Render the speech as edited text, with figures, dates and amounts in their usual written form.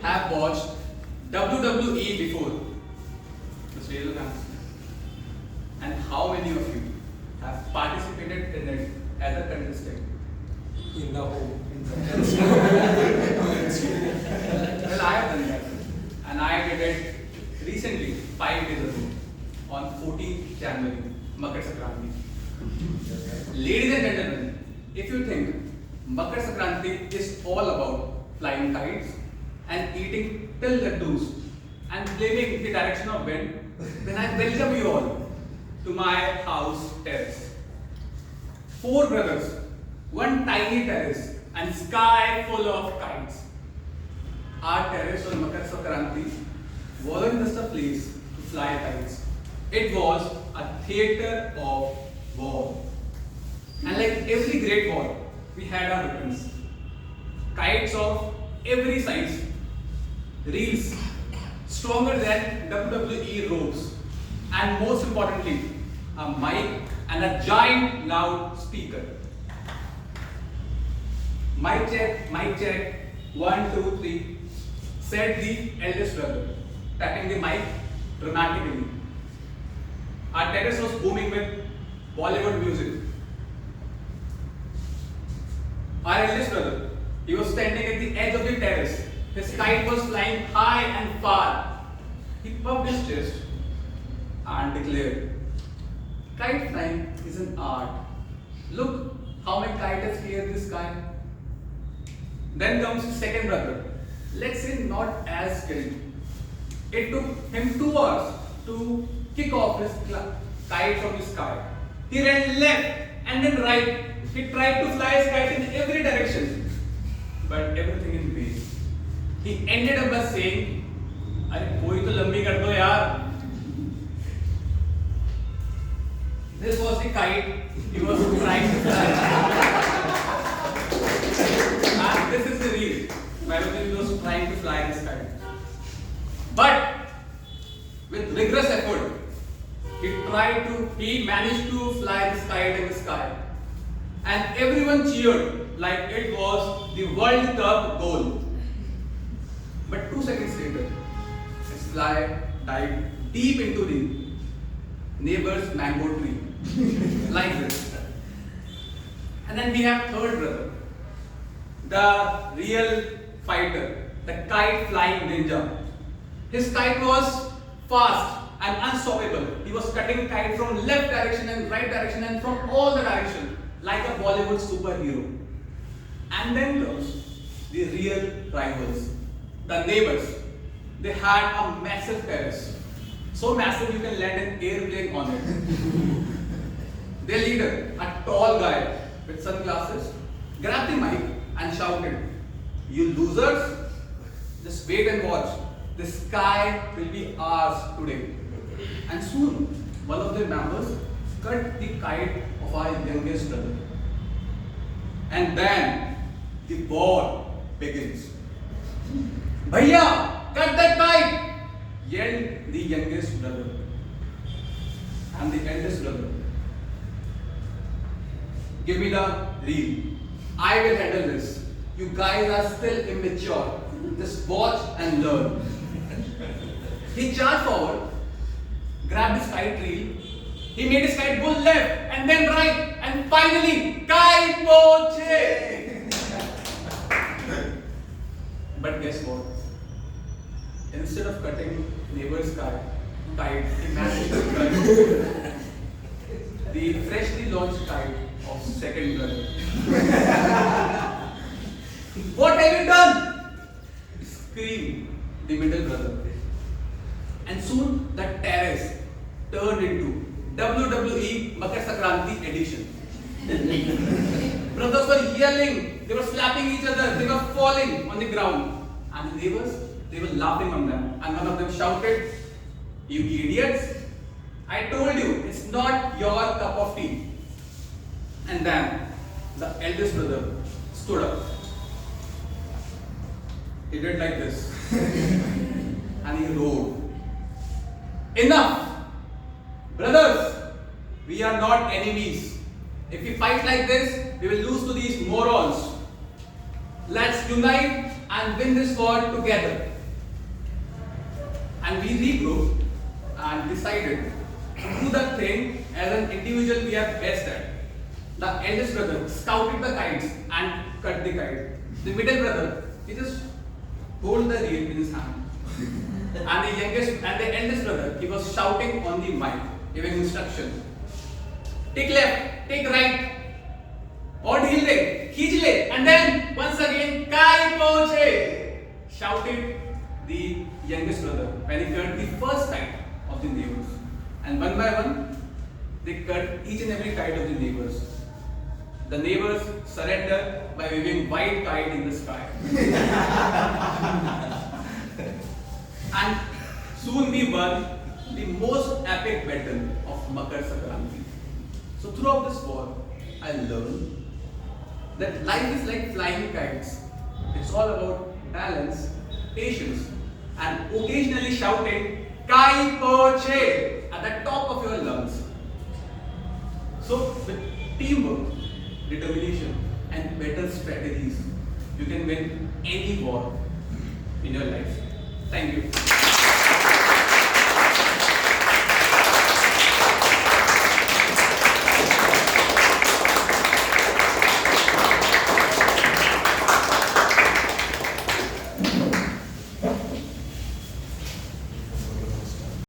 have watched WWE before? Just raise your hands. And how many of you have participated in it as a contestant? In the home. Well, I have done that. And I did it recently, 5 days ago, on 14th January, Makar Sankranti. Ladies and gentlemen, if you think Makar Sankranti is all about flying kites and eating till laddus and blaming the direction of wind, then I welcome you all to my house terrace. 4 brothers, one tiny terrace and sky full of kites. Our terrace on Makar Sankranti wasn't just a place to fly kites. It was a theatre of war. And like every great war, we had our weapons. Kites of every size, reels stronger than WWE ropes, and most importantly, a mic and a giant loud speaker. Mic check, 1, 2, 3, said the eldest brother, tapping the mic dramatically. Our terrace was booming with Bollywood music. Our eldest brother, he was standing at the edge of the terrace. His kite was flying high and far. He puffed his chest and declared, "Kite flying is an art. Look how my kite has cleared the sky." Then comes the second brother, let's say not as skilled. It took him 2 hours to kick off his kite from the sky. He ran left and then right. He tried to fly his kite in every direction, but everything in vain. He ended up by saying, "अरे कोई तो लंबी कर दो यार." This was the kite he was trying to fly. And this is the reel where he was trying to fly his kite. But with rigorous effort, he managed to fly this kite in the sky. And everyone cheered like it was the World Cup goal. But 2 seconds later, his fly dived deep into the neighbor's mango tree. Like this. And then we have third brother, the real fighter, the kite flying ninja. His kite was fast and unstoppable. He was cutting kite from left direction and right direction and from all the directions, like a Bollywood superhero. And then comes the real rivals, the neighbors. They had a massive terrace, so massive you can land an airplane on it. Their leader, a tall guy with sunglasses, grabbed the mic and shouted, "You losers, just wait and watch. The sky will be ours today." And soon, one of the members cut the kite of our youngest brother. And then the war begins. "Bhaiya, cut that kite!" yelled the youngest brother. And the eldest brother, "Give me the reel. I will handle this. You guys are still immature. Just watch and learn." He charged forward, grabbed his kite reel. He made his kite go left and then right, and finally, kite poche! But guess what? Instead of cutting neighbor's kite, he managed to cut the freshly launched kite of second brother. "What have you done?" screamed the middle brother. And soon the terrace turned into WWE Makar Sankranti edition. Brothers were yelling, they were slapping each other, they were falling on the ground. And the neighbors, they were laughing on them. And one of them shouted, "You idiots! I told you, it's not your cup of tea." And then the eldest brother stood up. He did like this. And he roared, "Enough! Brothers, we are not enemies. If we fight like this, we will lose to these morons. Let's unite and win this war together. And we regrouped and decided to do the thing as an individual we are best at. The eldest brother scouted the kites and cut the kite. The middle brother, he just hold the reel in his hand. And the eldest brother, he was shouting on the mic, giving instruction. Take left, take right. Or heel le, खींच le, and then once again, kai poche, shouted the youngest brother when he cut the first kite of the neighbors. And one by one, they cut each and every kite of the neighbors. The neighbors surrendered by waving white kite in the sky. And soon we won the most epic battle of Makar Sankranti. So throughout this war, I learned that life is like flying kites. It's all about balance, patience, and occasionally shouting "Kai poche" at the top of your lungs. So with teamwork, determination, and better strategies, you can win any war in your life. Thank you.